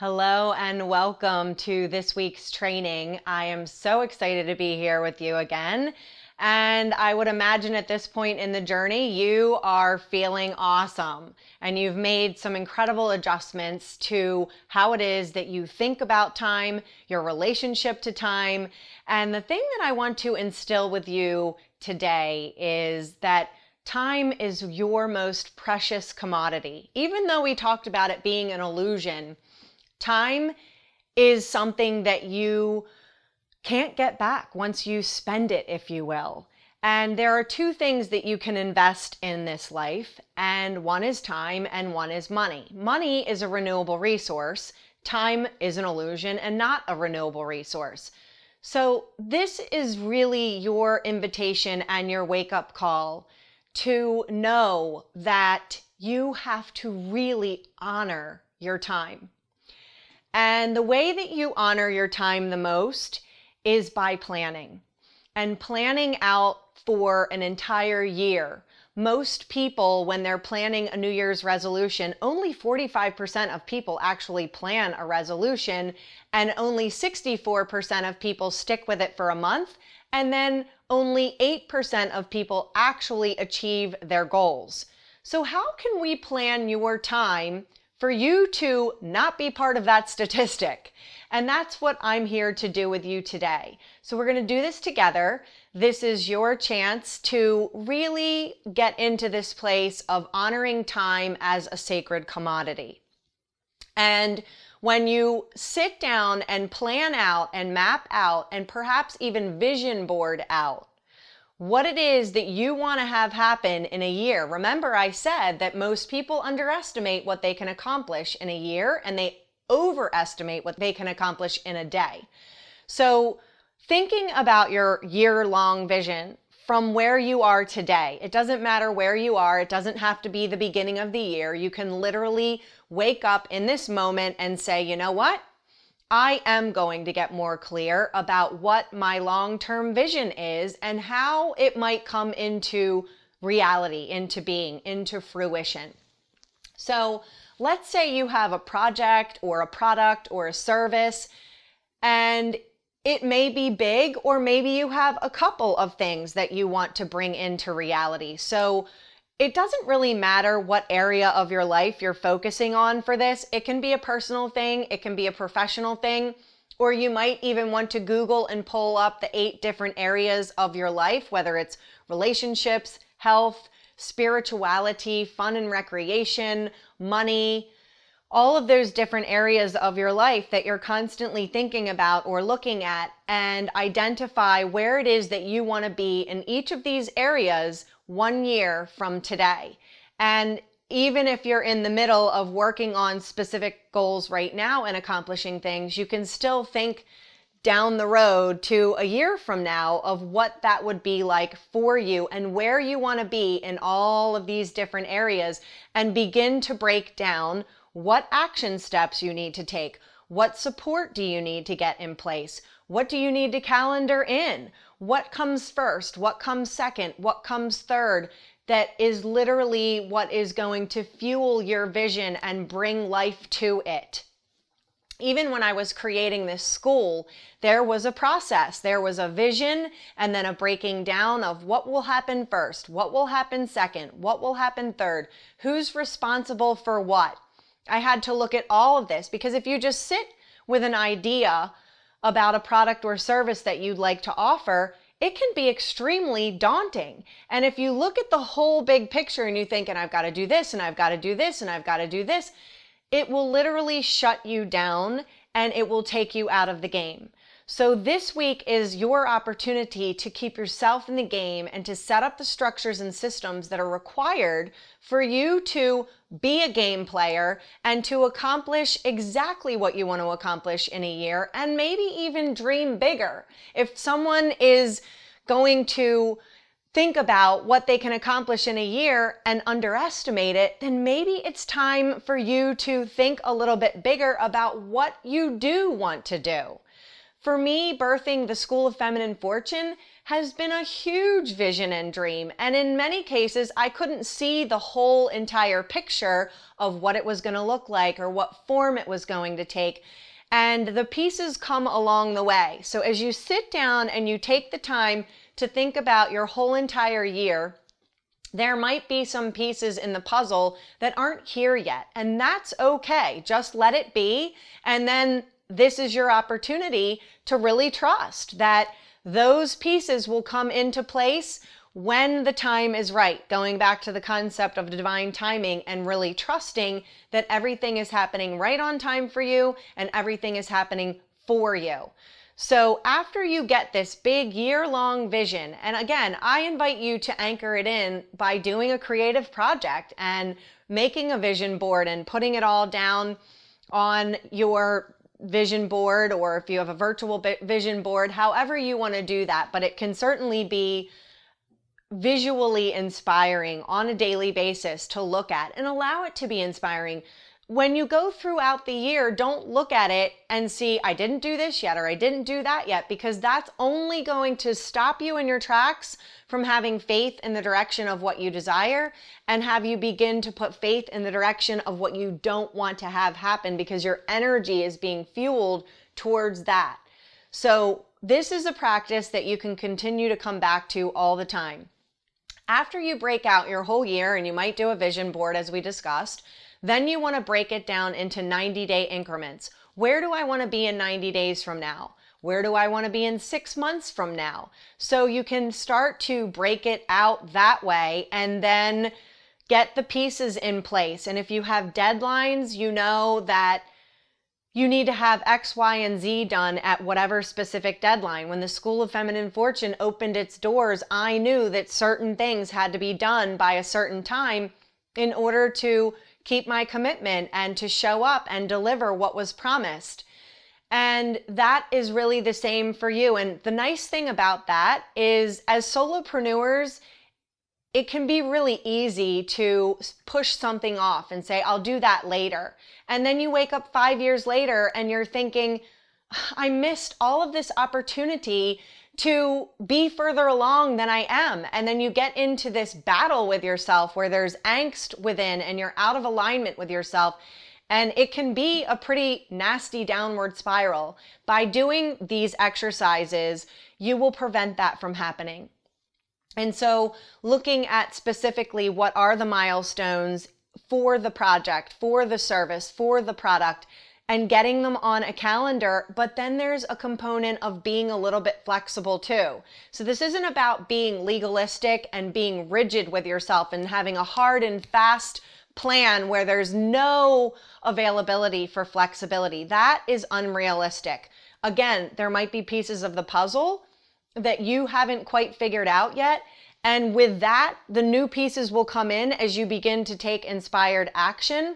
Hello and welcome to this week's training. I am so excited to be here with you again. And I would imagine at this point in the journey, you are feeling awesome and you've made some incredible adjustments to how it is that you think about time, your relationship to time. And the thing that I want to instill with you today is that time is your most precious commodity. Even though we talked about it being an illusion, time is something that you can't get back once you spend it, if you will. And there are two things that you can invest in this life, and one is time and one is money. Money is a renewable resource. Time is an illusion and not a renewable resource. So this is really your invitation and your wake-up call to know that you have to really honor your time. And the way that you honor your time the most is by planning and planning out for an entire year. Most people, when they're planning a New Year's resolution, only 45% of people actually plan a resolution, and only 64% of people stick with it for a month, and then only 8% of people actually achieve their goals. So how can we plan your time for you to not be part of that statistic? And that's what I'm here to do with you today. So we're going to do this together. This is your chance to really get into this place of honoring time as a sacred commodity. And when you sit down and plan out and map out and perhaps even vision board out what it is that you want to have happen in a year. Remember, I said that most people underestimate what they can accomplish in a year and they overestimate what they can accomplish in a day. So thinking about your year-long vision from where you are today, it doesn't matter where you are. It doesn't have to be the beginning of the year. You can literally wake up in this moment and say, you know what? I am going to get more clear about what my long-term vision is and how it might come into reality, into being, into fruition. So let's say you have a project or a product or a service, and it may be big, or maybe you have a couple of things that you want to bring into reality. So it doesn't really matter what area of your life you're focusing on for this. It can be a personal thing, it can be a professional thing, or you might even want to Google and pull up the 8 different areas of your life, whether it's relationships, health, spirituality, fun and recreation, money, all of those different areas of your life that you're constantly thinking about or looking at, and identify where it is that you want to be in each of these areas 1 year from today. And even if you're in the middle of working on specific goals right now and accomplishing things, you can still think down the road to a year from now of what that would be like for you and where you want to be in all of these different areas, and begin to break down what action steps you need to take. What support do you need to get in place? What do you need to calendar in? What comes first? What comes second? What comes third? That is literally what is going to fuel your vision and bring life to it. Even when I was creating this school, there was a process. There was a vision and then a breaking down of what will happen first, what will happen second, what will happen third, who's responsible for what. I had to look at all of this, because if you just sit with an idea about a product or service that you'd like to offer, it can be extremely daunting. And if you look at the whole big picture and you think, and I've got to do this, and I've got to do this, and I've got to do this, it will literally shut you down and it will take you out of the game. So this week is your opportunity to keep yourself in the game and to set up the structures and systems that are required for you to be a game player and to accomplish exactly what you want to accomplish in a year, and maybe even dream bigger. If someone is going to think about what they can accomplish in a year and underestimate it, then maybe it's time for you to think a little bit bigger about what you do want to do. For me, birthing the School of Feminine Fortune has been a huge vision and dream. And in many cases, I couldn't see the whole entire picture of what it was going to look like or what form it was going to take. And the pieces come along the way. So as you sit down and you take the time to think about your whole entire year, there might be some pieces in the puzzle that aren't here yet. And that's okay. Just let it be. And then this is your opportunity to really trust that those pieces will come into place when the time is right. Going back to the concept of divine timing and really trusting that everything is happening right on time for you and everything is happening for you. So after you get this big year-long vision, and again, I invite you to anchor it in by doing a creative project and making a vision board and putting it all down on your vision board, or if you have a virtual vision board, however you want to do that. But it can certainly be visually inspiring on a daily basis to look at, and allow it to be inspiring. When you go throughout the year, don't look at it and see, I didn't do this yet, or I didn't do that yet, because that's only going to stop you in your tracks from having faith in the direction of what you desire, and have you begin to put faith in the direction of what you don't want to have happen, because your energy is being fueled towards that. So this is a practice that you can continue to come back to all the time. After you break out your whole year, and you might do a vision board as we discussed, then you want to break it down into 90-day increments. Where do I want to be in 90 days from now? Where do I want to be in 6 months from now? So you can start to break it out that way and then get the pieces in place. And if you have deadlines, you know that you need to have X, Y, and Z done at whatever specific deadline. When the School of Feminine Fortune opened its doors, I knew that certain things had to be done by a certain time in order to keep my commitment and to show up and deliver what was promised. And that is really the same for you. And the nice thing about that is, as solopreneurs, it can be really easy to push something off and say, I'll do that later. And then you wake up 5 years later and you're thinking, I missed all of this opportunity to be further along than I am. And then you get into this battle with yourself where there's angst within and you're out of alignment with yourself. And it can be a pretty nasty downward spiral. By doing these exercises, you will prevent that from happening. And so looking at specifically what are the milestones for the project, for the service, for the product, and getting them on a calendar. But then there's a component of being a little bit flexible too. So this isn't about being legalistic and being rigid with yourself and having a hard and fast plan where there's no availability for flexibility. That is unrealistic. Again, there might be pieces of the puzzle that you haven't quite figured out yet. And with that, the new pieces will come in as you begin to take inspired action.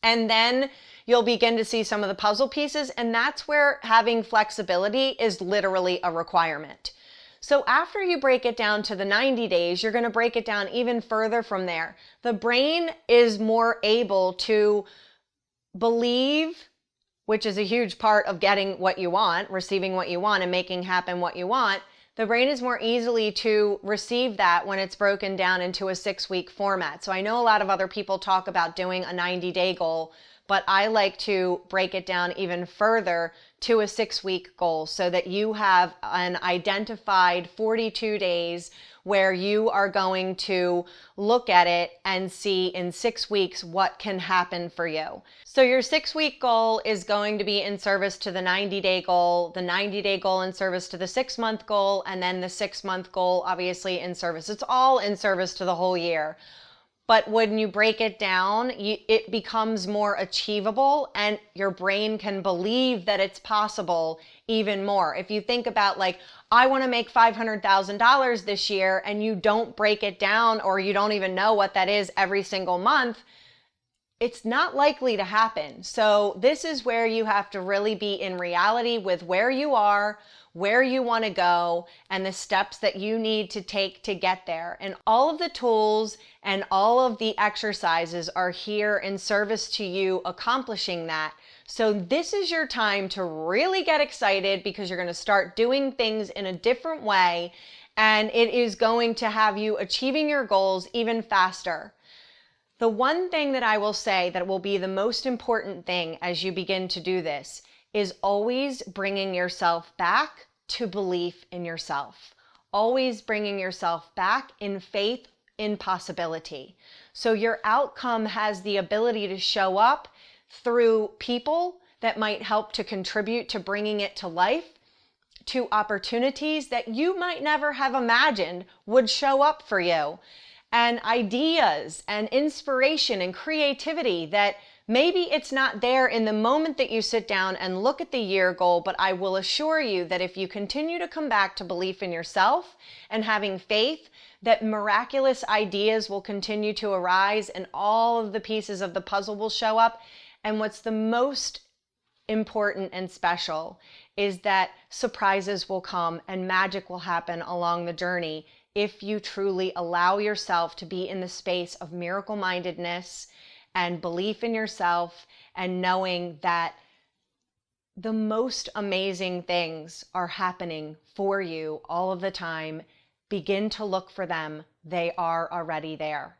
And then you'll begin to see some of the puzzle pieces. And that's where having flexibility is literally a requirement. So after you break it down to the 90 days, you're going to break it down even further from there. The brain is more able to believe, which is a huge part of getting what you want, receiving what you want, and making happen what you want. The brain is more easily to receive that when it's broken down into a 6-week format. So I know a lot of other people talk about doing a 90-day goal, but I like to break it down even further to a 6-week goal so that you have an identified 42 days where you are going to look at it and see in 6 weeks what can happen for you. So your 6-week goal is going to be in service to the 90-day goal, the 90-day goal in service to the 6-month goal, and then the 6-month goal obviously in service. It's all in service to the whole year. But when you break it down, it becomes more achievable and your brain can believe that it's possible even more. If you think about like, I want to make $500,000 this year, and you don't break it down, or you don't even know what that is every single month, it's not likely to happen. So this is where you have to really be in reality with where you are, where you want to go, and the steps that you need to take to get there. And all of the tools and all of the exercises are here in service to you accomplishing that. So this is your time to really get excited, because you're going to start doing things in a different way, and it is going to have you achieving your goals even faster. The one thing that I will say that will be the most important thing as you begin to do this is always bringing yourself back to belief in yourself. Always bringing yourself back in faith in possibility. So your outcome has the ability to show up through people that might help to contribute to bringing it to life, to opportunities that you might never have imagined would show up for you, and ideas and inspiration and creativity that maybe it's not there in the moment that you sit down and look at the year goal, but I will assure you that if you continue to come back to belief in yourself and having faith, that miraculous ideas will continue to arise and all of the pieces of the puzzle will show up. And what's the most important and special is that surprises will come and magic will happen along the journey if you truly allow yourself to be in the space of miracle-mindedness and belief in yourself, and knowing that the most amazing things are happening for you all of the time. Begin to look for them. They are already there.